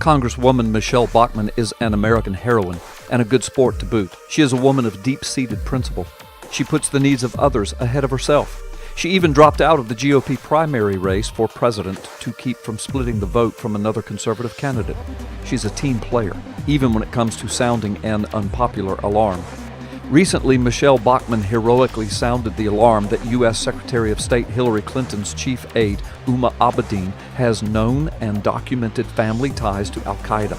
Congresswoman Michelle Bachmann is an American heroine and a good sport to boot. She is a woman of deep-seated principle. She puts the needs of others ahead of herself. She even dropped out of the GOP primary race for president to keep from splitting the vote from another conservative candidate. She's a team player, even when it comes to sounding an unpopular alarm. Recently, Michelle Bachmann heroically sounded the alarm that U.S. Secretary of State Hillary Clinton's chief aide, Huma has known and documented family ties to al-Qaeda.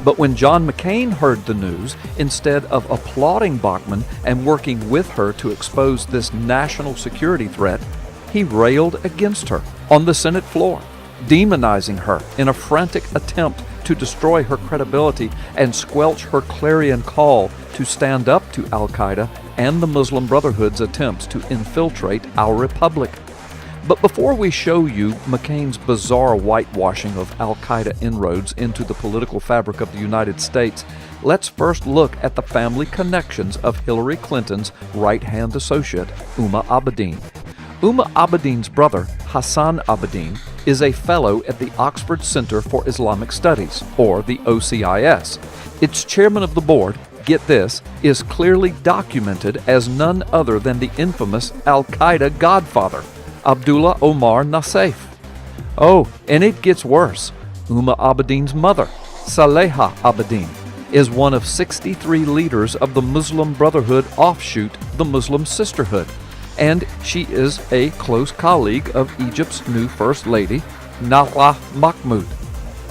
But when John McCain heard the news, instead of applauding Bachmann and working with her to expose this national security threat, he railed against her on the Senate floor, demonizing her in a frantic attempt to destroy her credibility and squelch her clarion call to stand up to al-Qaeda and the Muslim Brotherhood's attempts to infiltrate our republic. But before we show you McCain's bizarre whitewashing of al-Qaeda inroads into the political fabric of the United States, let's first look at the family connections of Hillary Clinton's right-hand associate, Huma Abedin. Huma Abedin's brother, Hassan Abedin, is a fellow at the Oxford Center for Islamic Studies, or the OCIS. Its chairman of the board, get this, is clearly documented as none other than the infamous al-Qaeda godfather, Abdullah Omar Nassif. Oh, and it gets worse. Huma Abedin's mother, Saleha Abedin, is one of 63 leaders of the Muslim Brotherhood offshoot, the Muslim Sisterhood, and she is a close colleague of Egypt's new First Lady, Nahla Mahmoud.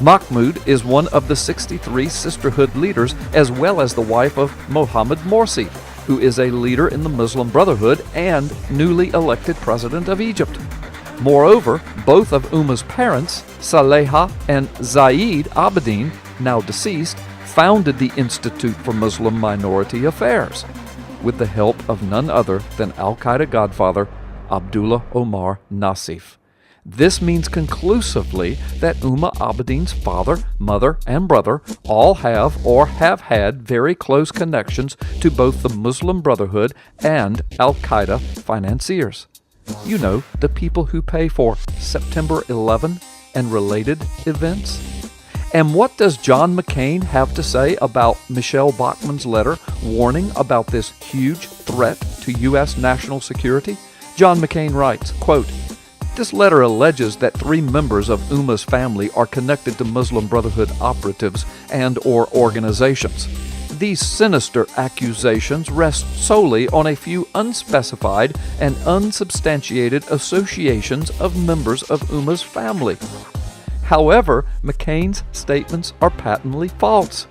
Mahmoud is one of the 63 sisterhood leaders, as well as the wife of Mohammed Morsi, who is a leader in the Muslim Brotherhood and newly elected president of Egypt. Moreover, both of Huma's parents, Saleha and Zaid Abedin, now deceased, founded the Institute for Muslim Minority Affairs, with the help of none other than al-Qaeda godfather Abdullah Omar Nassif. This means conclusively that Huma Abedin's father, mother, and brother all have or have had very close connections to both the Muslim Brotherhood and al-Qaeda financiers. You know, the people who pay for September 11 and related events. And what does John McCain have to say about Michelle Bachmann's letter warning about this huge threat to U.S. national security? John McCain writes, quote, "This letter alleges that 3 members of Huma's family are connected to Muslim Brotherhood operatives and or organizations. These sinister accusations rest solely on a few unspecified and unsubstantiated associations of members of Huma's family." However, McCain's statements are patently false.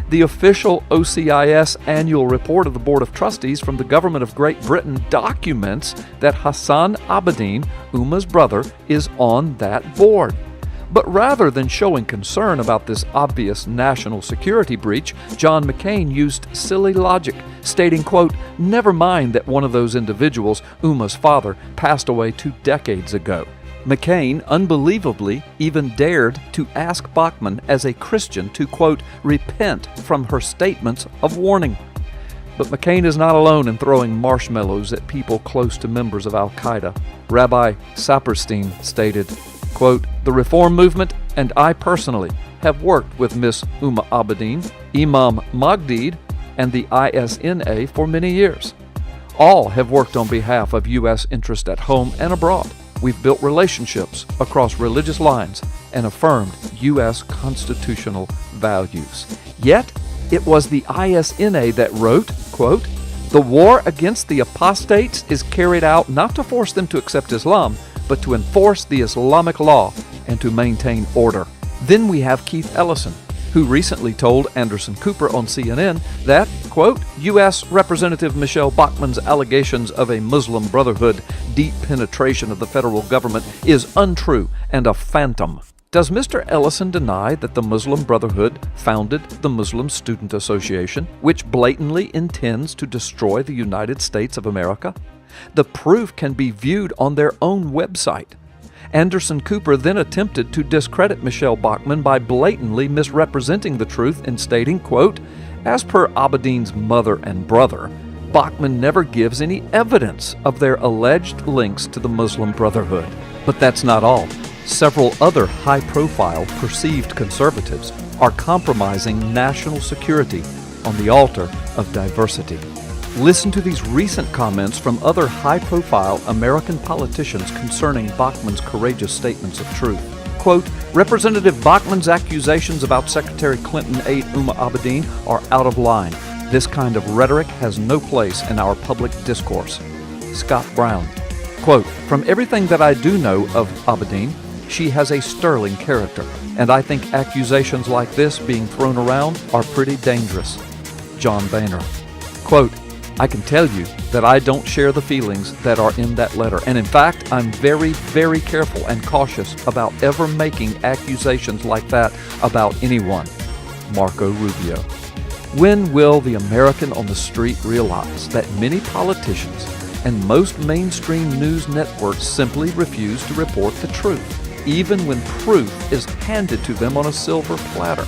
The official OCIS annual report of the Board of Trustees from the government of Great Britain documents that Hassan Abedin, Huma's brother, is on that board. But rather than showing concern about this obvious national security breach, John McCain used silly logic, stating, quote, "Never mind that one of those individuals, Huma's father, passed away 2 decades ago." McCain, unbelievably, even dared to ask Bachmann as a Christian to, quote, repent from her statements of warning. But McCain is not alone in throwing marshmallows at people close to members of al-Qaeda. Rabbi Saperstein stated, quote, "The Reform Movement and I personally have worked with Miss Huma Abedin, Imam Magdid, and the ISNA for many years. All have worked on behalf of U.S. interest at home and abroad. We've built relationships across religious lines and affirmed U.S. constitutional values." Yet, it was the ISNA that wrote, quote, "The war against the apostates is carried out not to force them to accept Islam, but to enforce the Islamic law and to maintain order." Then we have Keith Ellison, who recently told Anderson Cooper on CNN that, quote, "U.S. Representative Michelle Bachmann's allegations of a Muslim Brotherhood deep penetration of the federal government is untrue and a phantom." Does Mr. Ellison deny that the Muslim Brotherhood founded the Muslim Student Association, which blatantly intends to destroy the United States of America? The proof can be viewed on their own website. Anderson Cooper then attempted to discredit Michelle Bachmann by blatantly misrepresenting the truth and stating, quote, "As per Abedin's mother and brother, Bachmann never gives any evidence of their alleged links to the Muslim Brotherhood." But that's not all. Several other high-profile perceived conservatives are compromising national security on the altar of diversity. Listen to these recent comments from other high-profile American politicians concerning Bachmann's courageous statements of truth. Quote, Representative Bachmann's accusations about Secretary Clinton aide Huma Abedin are out of line. This kind of rhetoric has no place in our public discourse. Scott Brown. Quote, From everything that I do know of Abedin, she has a sterling character, and I think accusations like this being thrown around are pretty dangerous. John Boehner. Quote, I can tell you that I don't share the feelings that are in that letter, and in fact, I'm very, very careful and cautious about ever making accusations like that about anyone. Marco Rubio. When will the American on the street realize that many politicians and most mainstream news networks simply refuse to report the truth, even when proof is handed to them on a silver platter?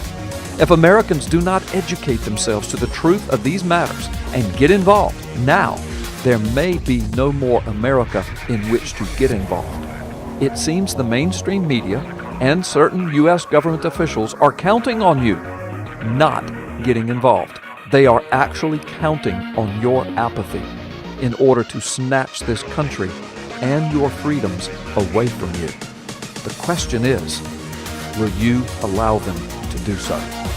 If Americans do not educate themselves to the truth of these matters and get involved now, there may be no more America in which to get involved. It seems the mainstream media and certain U.S. government officials are counting on you not getting involved. They are actually counting on your apathy in order to snatch this country and your freedoms away from you. The question is, will you allow them to do so?